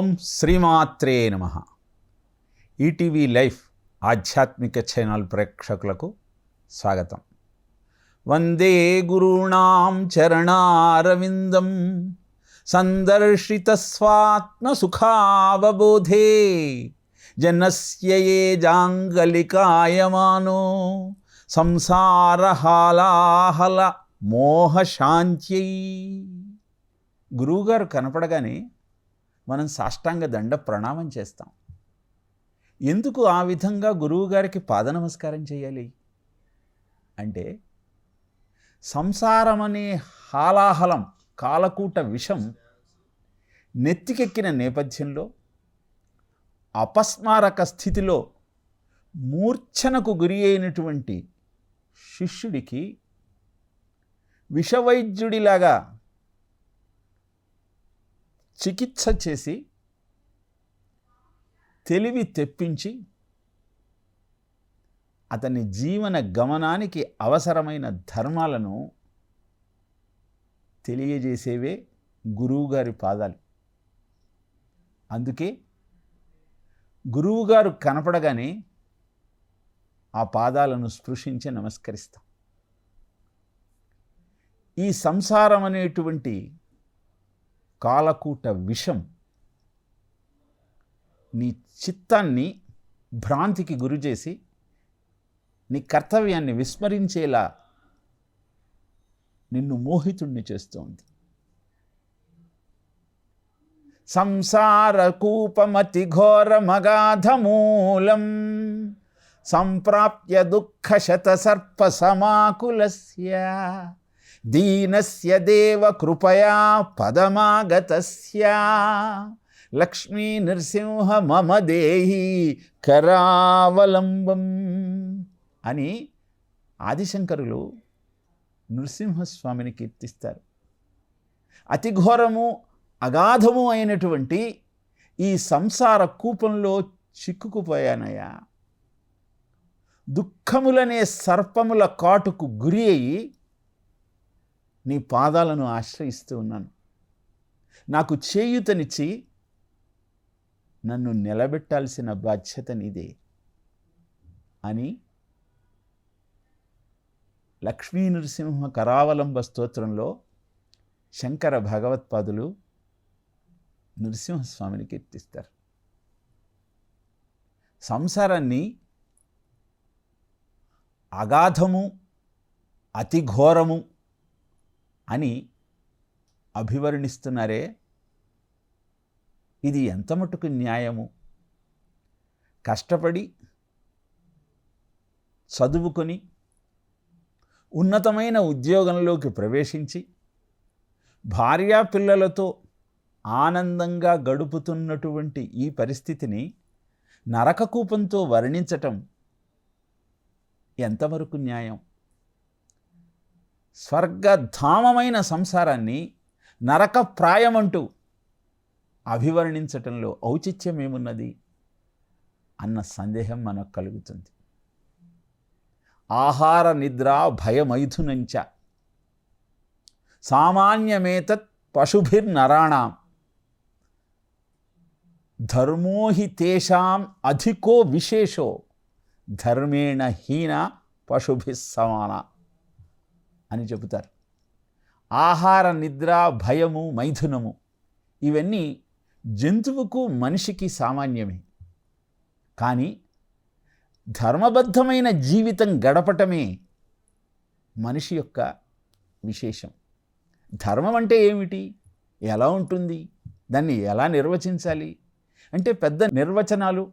ఓం శ్రీమాత్రే నమః. ETV life ఆధ్యాత్మిక ఛానల్ ప్రేక్షకులకు స్వాగతం. వందే గురూణాం చరణారవిందం సందర్శిత స్వాత్మ సుఖావబోధే జనస్య యే జాంగలికాయమానో సంసారహాలాహల మోహశాంత్యై. గురువుగారు కనపడగానే మనం సాష్టాంగ దండ ప్రణామం చేస్తాం. ఎందుకు ఆ విధంగా గురువుగారికి పాద నమస్కారం చేయాలి అంటే, సంసారం అనే హాలాహలం కాలకూట విషం నెత్తికెక్కిన నేపథ్యంలో అపస్మారక స్థితిలో మూర్ఛనకు గురి అయినటువంటి శిష్యుడికి విషవైద్యుడిలాగా చికిత్స చేసి తెలివి తెప్పించి అతని జీవన గమనానికి అవసరమైన ధర్మాలను తెలియజేసేవే గురువుగారి పాదాలు. అందుకే గురువుగారు కనపడగానే ఆ పాదాలను స్పృశించి నమస్కరిస్తాం. ఈ సంసారం అనేటువంటి కాలకూట విషం నీ చిత్తాన్ని భ్రాంతికి గురిచేసి నీ కర్తవ్యాన్ని విస్మరించేలా నిన్ను మోహితుణ్ణి చేస్తోంది. సంసారకూపమతి ఘోరమగాధమూలం సంప్రాప్య దుఃఖశత సర్ప సమాకులస్య దీనస్య దేవ కృపయా పదమాగతస్య లక్ష్మీ నృసింహ మమ దేహి కరావలంబం అని ఆదిశంకరులు నృసింహస్వామిని కీర్తిస్తారు. అతి ఘోరము అగాధము అయినటువంటి ఈ సంసార కూపంలో చిక్కుకుపోయానయ్యా. దుఃఖములనే సర్పముల కాటుకు గురి అయి నీ పాదాలను ఆశ్రయిస్తూ ఉన్నాను. నాకు చేయూతనిచ్చి నన్ను నిలబెట్టాల్సిన బాధ్యత నీదే అని లక్ష్మీ నృసింహ కరావలంబ స్తోత్రంలో శంకర భగవత్పాదులు నృసింహస్వామిని కీర్తిస్తారు. సంసారాన్ని అగాధము అతి ఘోరము అని అభివర్ణిస్తున్నారే, ఇది ఎంత మటుకు న్యాయము? కష్టపడి చదువుకొని ఉన్నతమైన ఉద్యోగంలోకి ప్రవేశించి భార్యాపిల్లలతో ఆనందంగా గడుపుతున్నటువంటి ఈ పరిస్థితిని నరకకూపంతో వర్ణించటం ఎంతవరకు న్యాయం? స్వర్గధామమైన సంసారాన్ని నరకప్రాయమంటూ అభివర్ణించటంలో ఔచిత్యమేమున్నది అన్న సందేహం మనకు కలుగుతుంది. ఆహార నిద్ర భయమైథునంచ సామాన్యమేతత్ పశుభిర్నరాణాం ధర్మో హి తేషాం అధికో విశేషో ధర్మేణ హీన పశుభిస్ సమాన అని చెబుతారు. ఆహార నిద్ర భయము మైథునము ఇవన్నీ జంతువుకు మనిషికి సామాన్యమే. కానీ ధర్మబద్ధమైన జీవితం గడపటమే మనిషి యొక్క విశేషం. ధర్మం అంటే ఏమిటి? ఎలా ఉంటుంది? దాన్ని ఎలా నిర్వచించాలి అంటే పెద్ద నిర్వచనాలు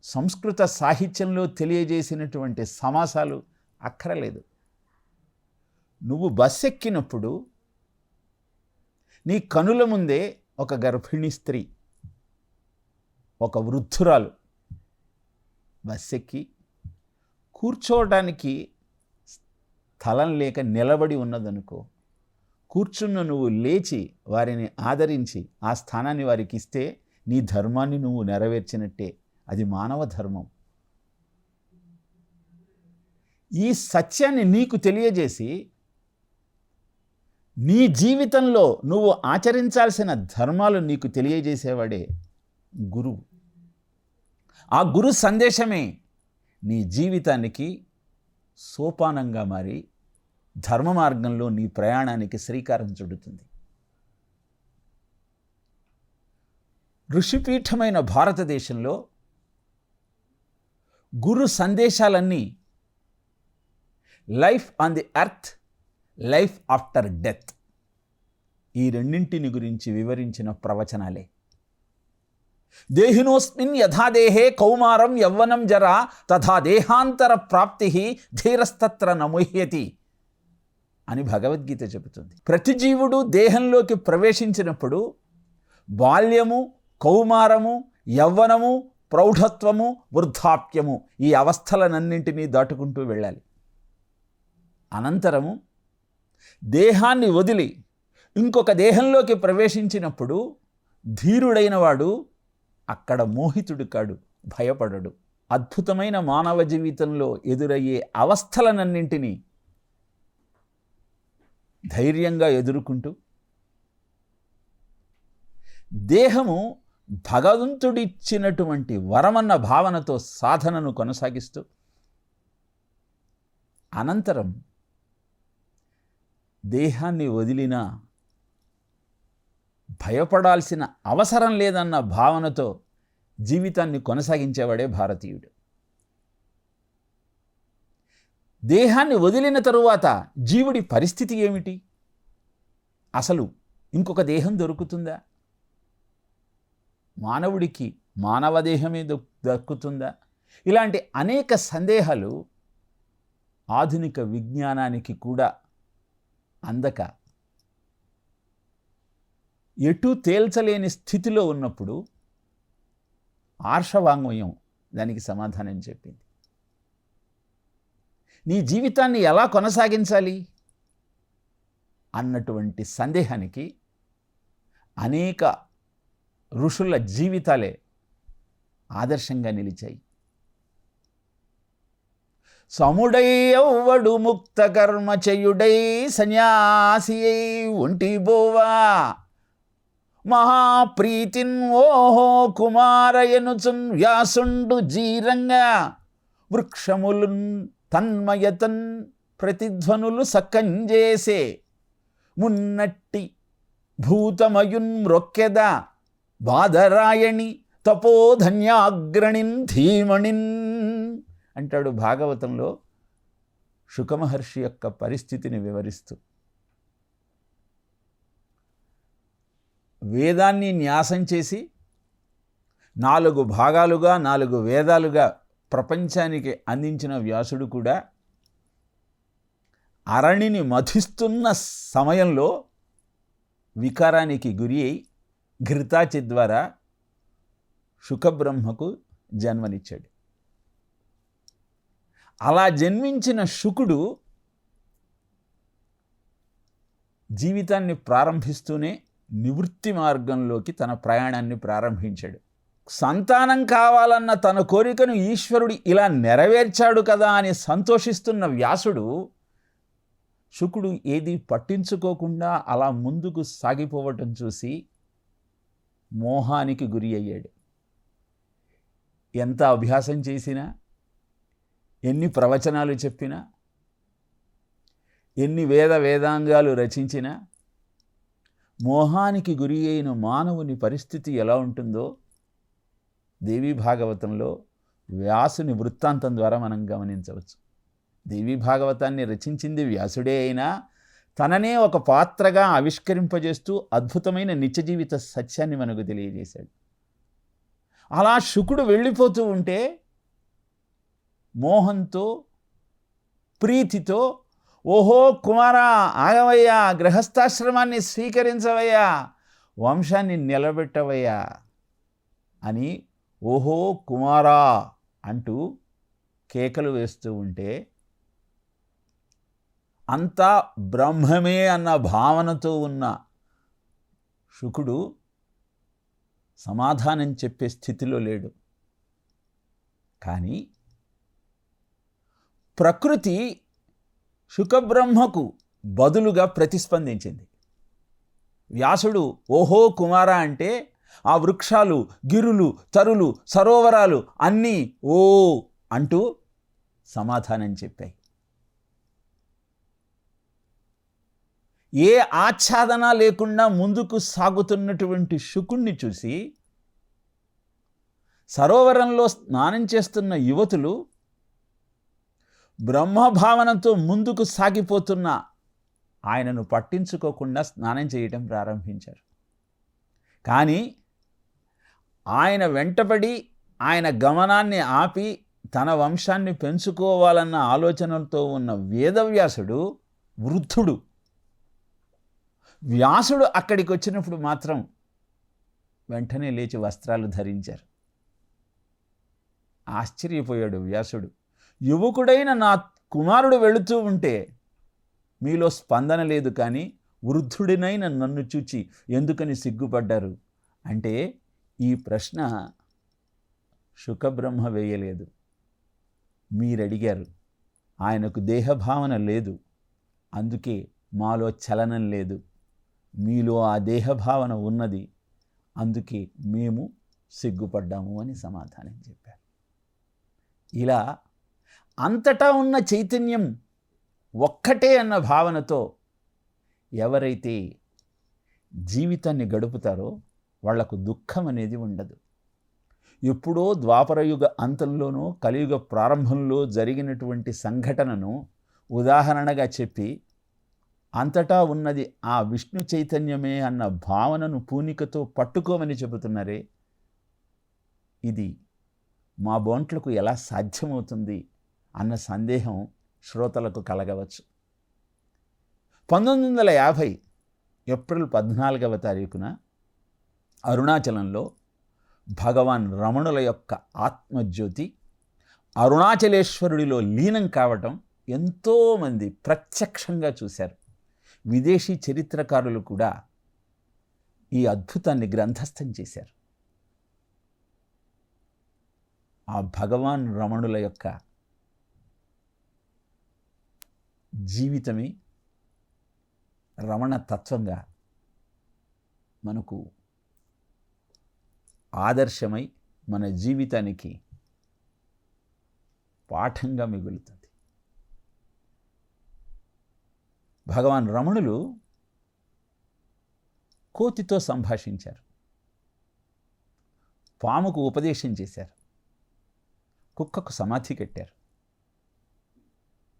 సంస్కృత సాహిత్యంలో తెలియజేసినటువంటి సమాసాలు అక్కరలేదు. నువ్వు బస్సు ఎక్కినప్పుడు నీ కనుల ముందే ఒక గర్భిణీ స్త్రీ, ఒక వృద్ధురాలు బస్సు ఎక్కి కూర్చోవడానికి స్థలం లేక నిలబడి ఉన్నదనుకో, కూర్చున్న నువ్వు లేచి వారిని ఆదరించి ఆ స్థానాన్ని వారికి ఇస్తే నీ ధర్మాన్ని నువ్వు నెరవేర్చినట్టే. అది మానవ ధర్మం. ఈ సత్యాన్ని నీకు తెలియజేసి నీ జీవితంలో నువ్వు ఆచరించాల్సిన ధర్మాలు నీకు తెలియజేసేవాడే గురువు. ఆ గురు సందేశమే నీ జీవితానికి సోపానంగా మారి ధర్మ మార్గంలో నీ ప్రయాణానికి శ్రీకారం చుడుతుంది. ఋషిపీఠమైన భారతదేశంలో గురు సందేశాలన్నీ life on the earth, life after death, ఈ రెండింటిని గురించి వివరించిన ప్రవచనాలే. దేహినోస్మిన్ యథాదేహే కౌమారం యవ్వనం జరా తథా దేహాంతర ప్రాప్తి ధీరస్తత్ర నముహ్యతి అని భగవద్గీత చెబుతుంది. ప్రతి జీవుడు దేహంలోకి ప్రవేశించినప్పుడు బాల్యము, కౌమారము, యవ్వనము, ప్రౌఢత్వము, వృద్ధాప్యము ఈ అవస్థలనన్నింటినీ దాటుకుంటూ వెళ్ళాలి. అనంతరము దేహాన్ని వదిలి ఇంకొక దేహంలోకి ప్రవేశించినప్పుడు ధీరుడైన వాడు అక్కడ మోహితుడు కాడు, భయపడడు. అద్భుతమైన మానవ జీవితంలో ఎదురయ్యే అవస్థలనన్నింటినీ ధైర్యంగా ఎదుర్కొంటూ దేహము భగవంతుడిచ్చినటువంటి వరమన్న భావనతో సాధనను కొనసాగిస్తూ అనంతరం దేహాన్ని వదిలినా భయపడాల్సిన అవసరం లేదన్న భావనతో జీవితాన్ని కొనసాగించేవాడే భారతీయుడు. దేహాన్ని వదిలిన తరువాత జీవుడి పరిస్థితి ఏమిటి? అసలు ఇంకొక దేహం దొరుకుతుందా? మానవుడికి మానవ దేహమే దక్కుతుందా? ఇలాంటి అనేక సందేహాలు ఆధునిక విజ్ఞానానికి కూడా అందక ఎటూ తేల్చలేని స్థితిలో ఉన్నప్పుడు ఆర్షవాంగ్మయం దానికి సమాధానం చెప్పింది. నీ జీవితాన్ని ఎలా కొనసాగించాలి అన్నటువంటి సందేహానికి అనేక ఋషుల జీవితాలే ఆదర్శంగా నిలిచాయి. సముడై ఎవ్వడు ముక్త కర్మ చేయుడై సన్యాసి ఒంటిబోవా మహాప్రీతిన్ ఓహో కుమారయనుచున్ వ్యాసుండు జీరంగా వృక్షములున్ తన్మయతన్ ప్రతిధ్వనులు సక్కంజేసే మున్నట్టి భూతమయున్ మ్రొక్కెద బాధరాయణి తపోధన్యాగ్రణిన్ ధీమణిన్ అంటాడు భాగవతంలో శుకమహర్షి యొక్క పరిస్థితిని వివరిస్తూ. వేదాన్ని న్యాసం చేసి 4 భాగాలుగా 4 వేదాలుగా ప్రపంచానికి అందించిన వ్యాసుడు కూడా అరణిని మథిస్తున్న సమయంలో వికారానికి గురి అయి ఘృతాచి ద్వారా శుకబ్రహ్మకు జన్మనిచ్చాడు. అలా జన్మించిన శుకుడు జీవితాన్ని ప్రారంభిస్తూనే నివృత్తి మార్గంలోకి తన ప్రయాణాన్ని ప్రారంభించాడు. సంతానం కావాలన్న తన కోరికను ఈశ్వరుడు ఇలా నెరవేర్చాడు కదా అని సంతోషిస్తున్న వ్యాసుడు శుకుడు ఏది పట్టించుకోకుండా అలా ముందుకు సాగిపోవటం చూసి మోహానికి గురి అయ్యాడు. ఎంత అభ్యాసం చేసినా, ఎన్ని ప్రవచనాలు చెప్పినా, ఎన్ని వేదాంగాలు రచించినా మోహానికి గురి అయిన మానవుని పరిస్థితి ఎలా ఉంటుందో దేవీ భాగవతంలో వ్యాసుని వృత్తాంతం ద్వారా మనం గమనించవచ్చు. దేవీ భాగవతాన్ని రచించింది వ్యాసుడే అయినా తననే ఒక పాత్రగా ఆవిష్కరింపజేస్తూ అద్భుతమైన నిత్య జీవిత సత్యాన్ని మనకు తెలియజేశాడు. అలా శుకుడు వెళ్ళిపోతూ ఉంటే మోహంతో, ప్రీతితో, ఓహో కుమారా ఆగవయ్యా, గృహస్థాశ్రమాన్ని స్వీకరించవయ్యా, వంశాన్ని నిలబెట్టవయ్యా అని ఓహో కుమారా అంటూ కేకలు వేస్తూ ఉంటే అంతా బ్రహ్మమే అన్న భావనతో ఉన్న శుకుడు సమాధానం చెప్పే స్థితిలో లేడు. కానీ ప్రకృతి శుకబ్రహ్మకు బదులుగా ప్రతిస్పందించింది. వ్యాసుడు ఓహో కుమార అంటే ఆ వృక్షాలు, గిరులు, తరులు, సరోవరాలు అన్నీ ఓ అంటూ సమాధానం చెప్పాయి. ఏ ఆచ్ఛాదన లేకుండా ముందుకు సాగుతున్నటువంటి శుకుణ్ణి చూసి సరోవరంలో స్నానం చేస్తున్న యువతులు బ్రహ్మభావనతో ముందుకు సాగిపోతున్న ఆయనను పట్టించుకోకుండా స్నానం చేయటం ప్రారంభించారు. కానీ ఆయన వెంటబడి ఆయన గమనాన్ని ఆపి తన వంశాన్ని పెంచుకోవాలన్న ఆలోచనలతో ఉన్న వేదవ్యాసుడు వృద్ధుడు. వ్యాసుడు అక్కడికి వచ్చినప్పుడు మాత్రం వెంటనే లేచి వస్త్రాలు ధరించారు. ఆశ్చర్యపోయాడు వ్యాసుడు. యువకుడైన నా కుమారుడు వెళుతూ ఉంటే మీలో స్పందన లేదు, కానీ వృద్ధుడినైన నన్ను చూచి ఎందుకని సిగ్గుపడ్డారు అంటే ఈ ప్రశ్న శుకబ్రహ్మ వేయలేదు, మీరడిగారు. ఆయనకు దేహభావన లేదు, అందుకే మాలో చలనం లేదు. మీలో ఆ దేహభావన ఉన్నది, అందుకే మేము సిగ్గుపడ్డాము అని సమాధానం చెప్పారు. ఇలా అంతటా ఉన్న చైతన్యం ఒక్కటే అన్న భావనతో ఎవరైతే జీవితాన్ని గడుపుతారో వాళ్లకు దుఃఖం అనేది ఉండదు. ఎప్పుడో ద్వాపరయుగ అంతంలోనూ కలియుగ ప్రారంభంలో జరిగినటువంటి సంఘటనను ఉదాహరణగా చెప్పి అంతటా ఉన్నది ఆ విష్ణు చైతన్యమే అన్న భావనను పూనికతో పట్టుకోమని చెబుతున్నారే, ఇది మా బోంట్లకు ఎలా సాధ్యమవుతుంది అన్న సందేహం శ్రోతలకు కలగవచ్చు. 1950 ఏప్రిల్ 14వ తారీఖున అరుణాచలంలో భగవాన్ రమణుల యొక్క ఆత్మజ్యోతి అరుణాచలేశ్వరుడిలో లీనం కావటం ఎంతోమంది ప్రత్యక్షంగా చూశారు. విదేశీ చరిత్రకారులు కూడా ఈ అద్భుతాన్ని గ్రంథస్థం చేశారు. ఆ భగవాన్ రమణుల యొక్క జీవితమే రమణ తత్వంగా మనకు ఆదర్శమై మన జీవితానికి పాఠంగా మిగులుతుంది. భగవాన్ రమణులు కోతితో సంభాషించారు, పాముకు ఉపదేశం చేశారు, కుక్కకు సమాధి కట్టారు,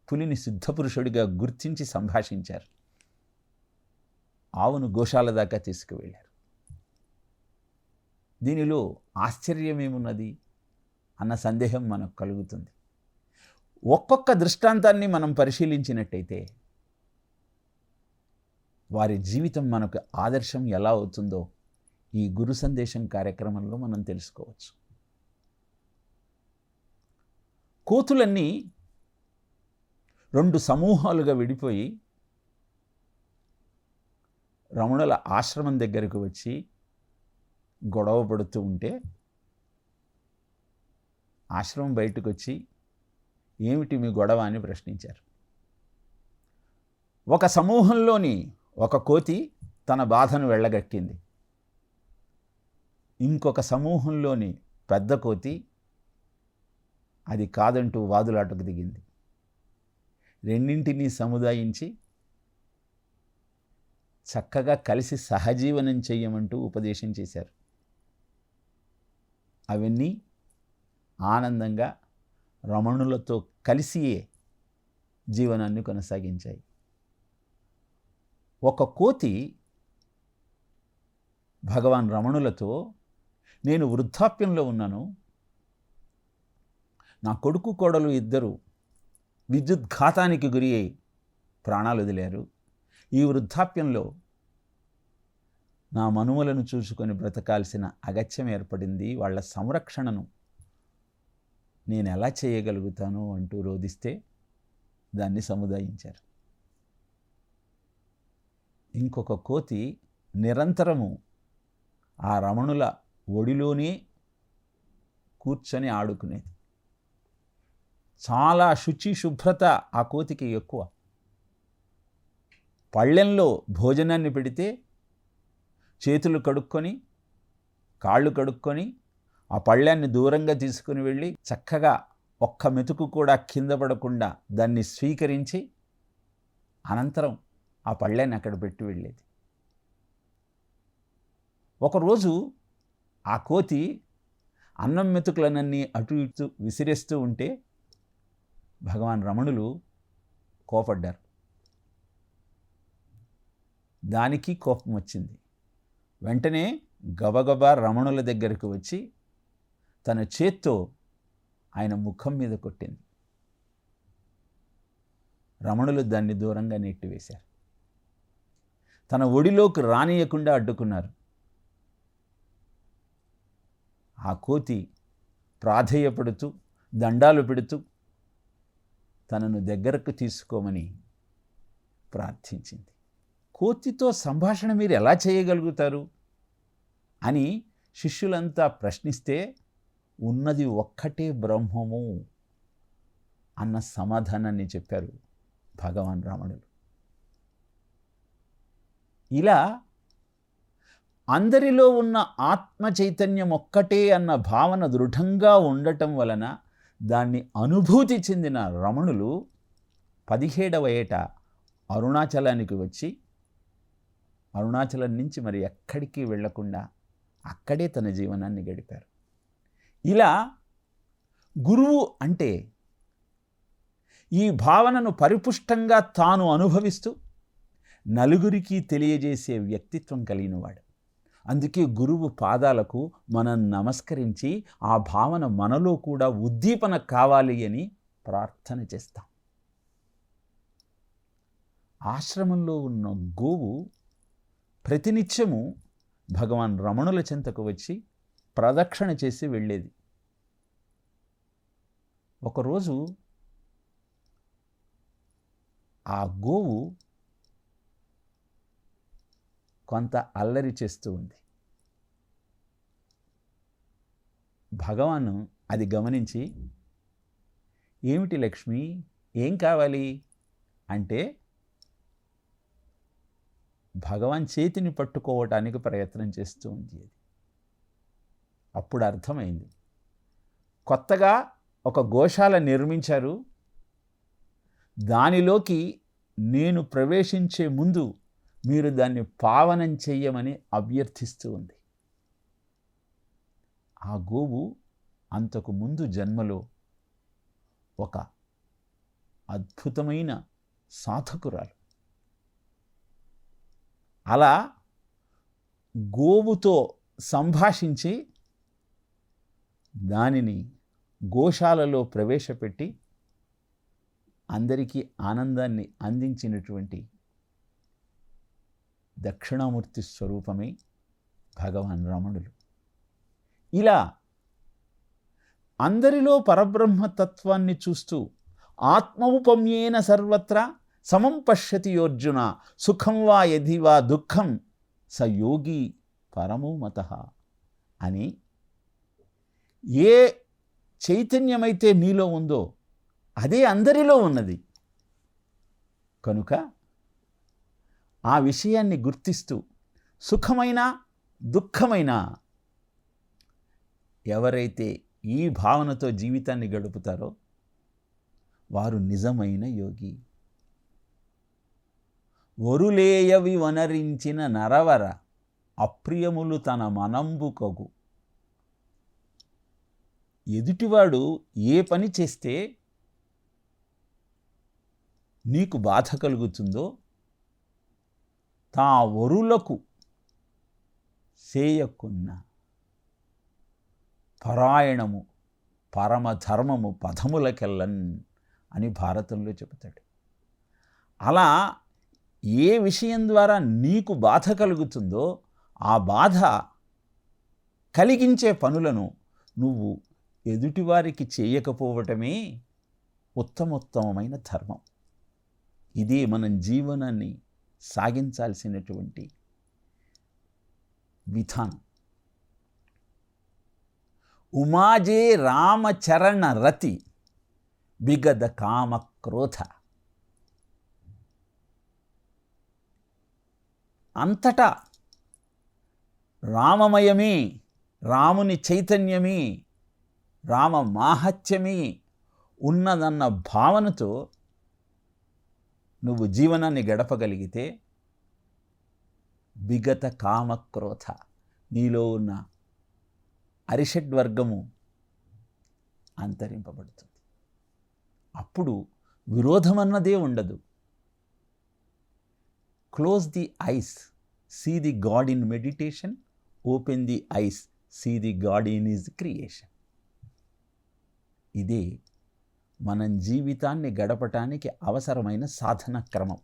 పులిని సిద్ధపురుషుడిగా గుర్తించి సంభాషించారు, ఆవును గోశాల దాకా తీసుకువెళ్ళారు. దీనిలో ఆశ్చర్యమేమున్నది అన్న సందేహం మనకు కలుగుతుంది. ఒక్కొక్క దృష్టాంతాన్ని మనం పరిశీలించినట్టయితే వారి జీవితం మనకు ఆదర్శం ఎలా అవుతుందో ఈ గురు సందేశం కార్యక్రమంలో మనం తెలుసుకోవచ్చు. కోతులన్నీ 2 సమూహాలుగా విడిపోయి రమణుల ఆశ్రమం దగ్గరకు వచ్చి గొడవ పడుతూ ఉంటే ఆశ్రమం బయటకు వచ్చి ఏమిటి మీ గొడవ అని ప్రశ్నించారు. ఒక సమూహంలోని ఒక కోతి తన బాధను వెళ్ళగక్కింది. ఇంకొక సమూహంలోని పెద్ద కోతి అది కాదంటూ వాదులాటకు దిగింది. రెండింటినీ సముదాయించి చక్కగా కలిసి సహజీవనం చెయ్యమంటూ ఉపదేశం చేశారు. అవన్నీ ఆనందంగా రమణులతో కలిసియే జీవనాన్ని కొనసాగించాయి. ఒక కోతి భగవాన్ రమణులతో, నేను వృద్ధాప్యంలో ఉన్నాను, నా కొడుకు కోడలు ఇద్దరు విద్యుద్ఘాతానికి గురి అయి ప్రాణాలు వదిలారు. ఈ వృద్ధాప్యంలో నా మనుమలను చూసుకొని బ్రతకాల్సిన అగత్యం ఏర్పడింది. వాళ్ళ సంరక్షణను నేను ఎలా చేయగలుగుతాను అంటూ రోధిస్తే దాన్ని సముదాయించారు. ఇంకొక కోతి నిరంతరము ఆ రమణుల ఒడిలోనే కూర్చొని ఆడుకునేది. చాలా శుచి శుభ్రత ఆ కోతికి ఎక్కువ. పళ్ళెంలో భోజనాన్ని పెడితే చేతులు కడుక్కొని కాళ్ళు కడుక్కొని ఆ పళ్ళాన్ని దూరంగా తీసుకుని వెళ్ళి చక్కగా ఒక్క మెతుకు కూడా కింద పడకుండా దాన్ని స్వీకరించి అనంతరం ఆ పళ్ళాన్ని అక్కడ పెట్టి వెళ్ళేది. ఒకరోజు ఆ కోతి అన్నం మెతుకులనన్నీ అటు ఇటు విసిరేస్తూ ఉంటే భగవాన్ రమణులు కోపడ్డారు. దానికి కోపం వచ్చింది. వెంటనే గబగబా రమణుల దగ్గరకు వచ్చి తన చేత్తో ఆయన ముఖం మీద కొట్టింది. రమణులు దాన్ని దూరంగా నెట్టివేశారు. తన ఒడిలోకి రానియకుండా అడ్డుకున్నారు. ఆ కోతి ప్రాధేయపడుతూ దండాలు పెడుతూ తనను దగ్గరకు తీసుకోమని ప్రార్థించింది. కోతితో సంభాషణ మీరు ఎలా చేయగలుగుతారు అని శిష్యులంతా ప్రశ్నిస్తే ఉన్నది ఒక్కటే బ్రహ్మము అన్న సమాధానాన్ని చెప్పారు భగవాన్ రమణులు. ఇలా అందరిలో ఉన్న ఆత్మ చైతన్యం ఒక్కటే అన్న భావన దృఢంగా ఉండటం వలన దాన్ని అనుభూతి చెందిన రమణులు 17వ ఏట అరుణాచలానికి వచ్చి అరుణాచలం నుంచి మరి ఎక్కడికి వెళ్లకుండా అక్కడే తన జీవనాన్ని గడిపారు. ఇలా గురువు అంటే ఈ భావనను పరిపుష్టంగా తాను అనుభవిస్తూ నలుగురికి తెలియజేసే వ్యక్తిత్వం కలిగినవాడు. అందుకే గురువు పాదాలకు మనం నమస్కరించి ఆ భావన మనలో కూడా ఉద్దీపన కావాలి అని ప్రార్థన చేస్తాం. ఆశ్రమంలో ఉన్న గోవు ప్రతినిత్యము భగవాన్ రమణుల చెంతకు వచ్చి ప్రదక్షిణ చేసి వెళ్ళేది. ఒకరోజు ఆ గోవు కొంత అల్లరి చేస్తూ ఉంది. భగవాను అది గమనించి, ఏమిటి లక్ష్మి, ఏం కావాలి అంటే భగవాన్ చేతిని పట్టుకోవటానికి ప్రయత్నం చేస్తూ ఉంది. అప్పుడు అర్థమైంది, కొత్తగా ఒక గోశాల నిర్మించారు, దానిలోకి నేను ప్రవేశించే ముందు మీరు దాన్ని పావనం చెయ్యమని అభ్యర్థిస్తూ ఉంది. ఆ గోవు అంతకు ముందు జన్మలో ఒక అద్భుతమైన సాధకురాలు. అలా గోవుతో సంభాషించి దానిని గోశాలలో ప్రవేశపెట్టి అందరికీ ఆనందాన్ని అందించినటువంటి దక్షిణామూర్తి స్వరూపమే భగవాన్ రమణులు. ఇలా అందరిలో పరబ్రహ్మతత్వాన్ని చూస్తూ ఆత్మౌపమ్యేన సర్వత్రా సమం పశ్యతి యోర్జున సుఖం వా యది వా దుఃఖం స యోగి పరమో మతః అని ఏ చైతన్యమైతే నీలో ఉందో అదే అందరిలో ఉన్నది కనుక ఆ విషయాన్ని గుర్తిస్తూ సుఖమైన దుఃఖమైన ఎవరైతే ఈ భావనతో జీవితాన్ని గడుపుతారో వారు నిజమైన యోగి. వరులేయవి వనరించిన నరవర అప్రియములు తన మనంబు కగు. ఎదుటివాడు ఏ పని చేస్తే నీకు బాధ కలుగుతుందో తా వరులకు చేయకున్న పరాయణము పరమధర్మము పదములకెల్లన్ అని భారతంలో చెబుతాడు. అలా ఏ విషయం ద్వారా నీకు బాధ కలుగుతుందో ఆ బాధ కలిగించే పనులను నువ్వు ఎదుటివారికి చేయకపోవటమే ఉత్తమోత్తమమైన ధర్మం. ఇదే మనం జీవనాన్ని సాగించాల్సినటువంటి విధానం. ఉమాజే రామచరణ రతి బిగద కామ క్రోధ. అంతటా రామమయమే, రాముని చైతన్యమే, రామ మాహత్యమే ఉన్నదన్న భావనతో నువ్వు జీవనాన్ని గడపగలిగితే విగత కామక్రోధ నీలో ఉన్న అరిషడ్వర్గము అంతరింపబడుతుంది. అప్పుడు విరోధమన్నదే ఉండదు. Close the eyes, see the god in meditation, open the eyes, see the god in his creation. ఇదే మనం జీవితాన్ని గడపటానికి అవసరమైన సాధన క్రమం.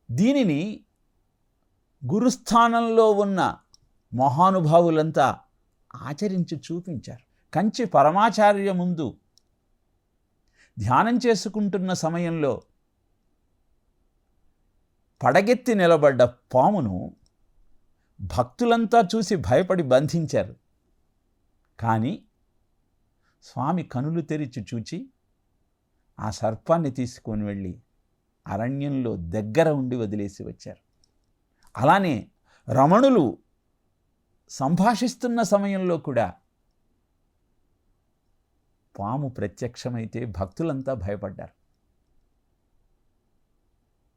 దీనిని గురుస్థానంలో ఉన్న మహానుభావులంతా ఆచరించి చూపించారు. కంచి పరమాచార్య ముందు ధ్యానం చేసుకుంటున్న సమయంలో పడగెత్తి నిలబడ్డ పామును భక్తులంతా చూసి భయపడి బంధించారు. కానీ స్వామి కనులు తెరిచి చూచి ఆ సర్పాన్ని తీసుకొని వెళ్ళి అరణ్యంలో దగ్గర ఉండి వదిలేసి వచ్చారు. అలానే రమణులు సంభాషిస్తున్న సమయంలో కూడా పాము ప్రత్యక్షమైతే భక్తులంతా భయపడ్డారు.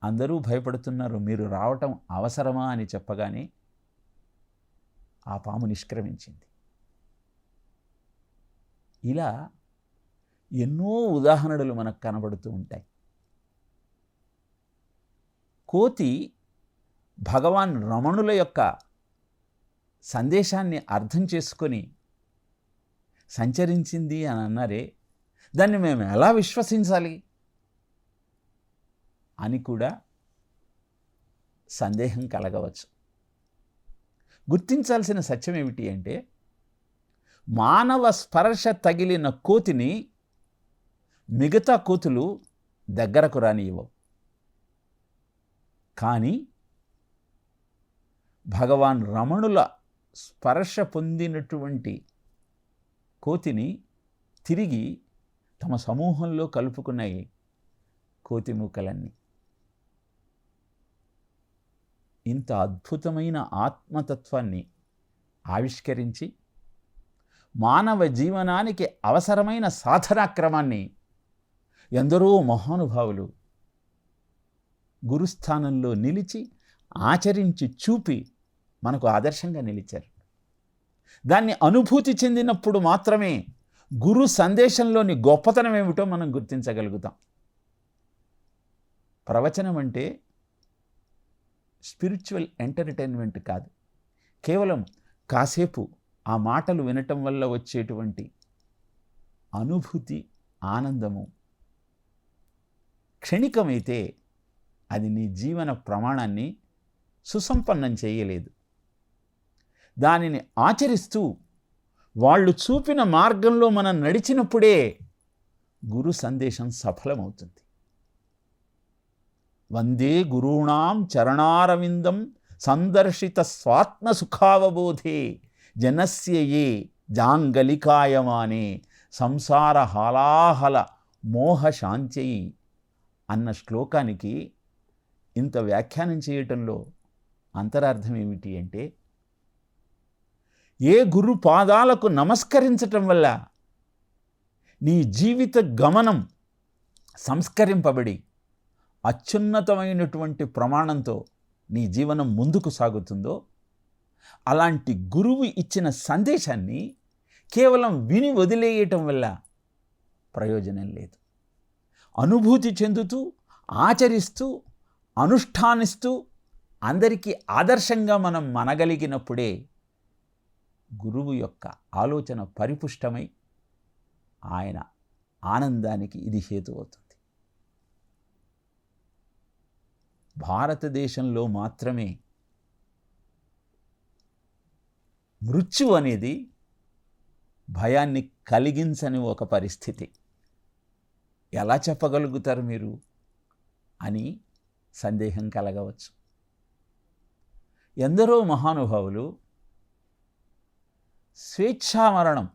అందరూ భయపడుతున్నారు, మీరు రావటం అవసరమా అని చెప్పగానే ఆ పాము నిష్క్రమించింది. ఇలా ఎన్నో ఉదాహరణలు మనకు కనబడుతూ ఉంటాయి. కోతి భగవాన్ రమణుల యొక్క సందేశాన్ని అర్థం చేసుకొని సంచరించింది అని అన్నారే, దాన్ని మేము ఎలా విశ్వసించాలి అని కూడా సందేహం కలగవచ్చు. గుర్తించాల్సిన సత్యం ఏమిటి అంటే, మానవ స్పర్శ తగిలిన కోతిని మిగతా కోతులు దగ్గరకు రానివ్వవు. కానీ భగవాన్ రమణుల స్పర్శ పొందినటువంటి కోతిని తిరిగి తమ సమూహంలో కలుపుకున్నాయి కోతి మూకలన్నీ. ఇంత అద్భుతమైన ఆత్మతత్వాన్ని ఆవిష్కరించి మానవ జీవనానికి అవసరమైన సాధనాక్రమాన్ని ఎందరో మహానుభావులు గురుస్థానంలో నిలిచి ఆచరించి చూపి మనకు ఆదర్శంగా నిలిచారు. దాన్ని అనుభూతి చెందినప్పుడు మాత్రమే గురు సందేశంలోని గొప్పతనం ఏమిటో మనం గుర్తించగలుగుతాం. ప్రవచనం అంటే స్పిరిచువల్ ఎంటర్టైన్మెంట్ కాదు. కేవలం కాసేపు ఆ మాటలు వినటం వల్ల వచ్చేటువంటి అనుభూతి, ఆనందము క్షణికమైతే అది నీ జీవన ప్రమాణాన్ని సుసంపన్నం చేయలేదు. దానిని ఆచరిస్తూ వాళ్ళు చూపిన మార్గంలో మనం నడిచినప్పుడే గురు సందేశం సఫలమవుతుంది. వందే గురూణాం చరణారవిందం సందర్శిత స్వాత్మ సుఖావబోధే జనస్య ఏ జాంగలికాయమానే సంసార హాలాహల మోహ శాంత్యై అన్న శ్లోకానికి ఇంత వ్యాఖ్యానం చేయటంలో అంతరార్థం ఏమిటి అంటే, ఏ గురు పాదాలకు నమస్కరించటం వల్ల నీ జీవిత గమనం సంస్కరింపబడి అత్యున్నతమైనటువంటి ప్రమాణంతో నీ జీవనం ముందుకు సాగుతుందో, అలాంటి గురువు ఇచ్చిన సందేశాన్ని కేవలం విని వదిలేయటం వల్ల ప్రయోజనం లేదు. అనుభూతి చెందుతూ, ఆచరిస్తూ, అనుష్ఠానిస్తూ అందరికీ ఆదర్శంగా మనం మనగలిగినప్పుడే గురువు యొక్క ఆలోచన పరిపుష్టమై ఆయన ఆనందానికి ఇది హేతు అవుతుంది. భారతదేశంలో మాత్రమే మృత్యు అనేది భయాన్ని కలిగించని ఒక పరిస్థితి. ఎలా చెప్పగలుగుతారు మీరు అని సందేహం కలగవచ్చు. ఎందరో మహానుభావులు స్వేచ్ఛా మరణం,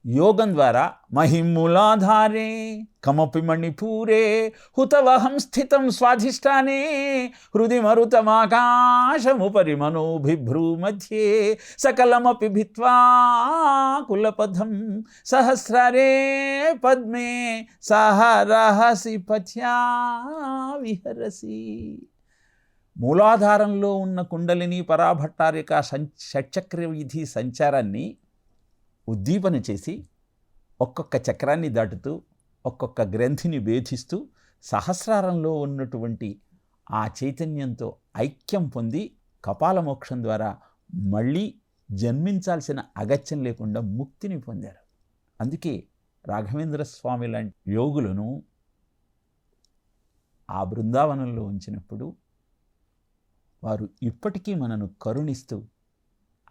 యోగం ద్వారా మహిమూలాధారే కమపి మణిపూరే హుతవహం స్థితం స్వాధిష్టానే హృది మరుతమాకాశముపరి మనోభిభ్రూ మధ్యే సకలమపి భిత్వా కులపథం సహస్రరే పద్మే సహరహసి పథ్యా విహరసి. మూలాధారంలో ఉన్న కుండలిని పరాభట్టారిక షట్చక్ర విధి సంచారాన్ని ఉద్దీపన చేసి ఒక్కొక్క చక్రాన్ని దాటుతూ ఒక్కొక్క గ్రంథిని భేదిస్తూ సహస్రారంలో ఉన్నటువంటి ఆ చైతన్యంతో ఐక్యం పొంది కపాలమోక్షం ద్వారా మళ్ళీ జన్మించాల్సిన అగత్యం లేకుండా ముక్తిని పొందారు. అందుకే రాఘవేంద్ర స్వామి లాంటి యోగులను ఆ బృందావనంలో ఉంచినప్పుడు వారు ఇప్పటికీ మనను కరుణిస్తూ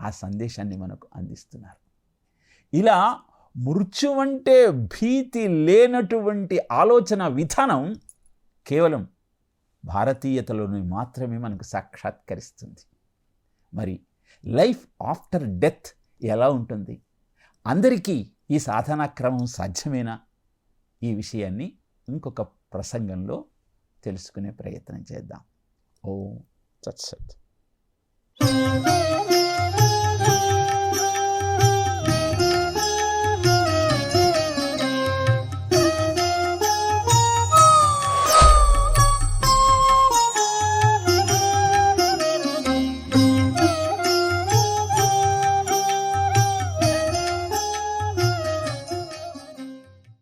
ఆ సందేశాన్ని మనకు అందిస్తున్నారు. ఇలా మృత్యువంటే భీతి లేనటువంటి ఆలోచన విధానం కేవలం భారతీయతలోని మాత్రమే మనకు సాక్షాత్కరిస్తుంది. మరి లైఫ్ ఆఫ్టర్ డెత్ ఎలా ఉంటుంది? అందరికీ ఈ సాధనా క్రమం సాధ్యమేనా? ఈ విషయాన్ని ఇంకొక ప్రసంగంలో తెలుసుకునే ప్రయత్నం చేద్దాం. ఓం తత్సత్.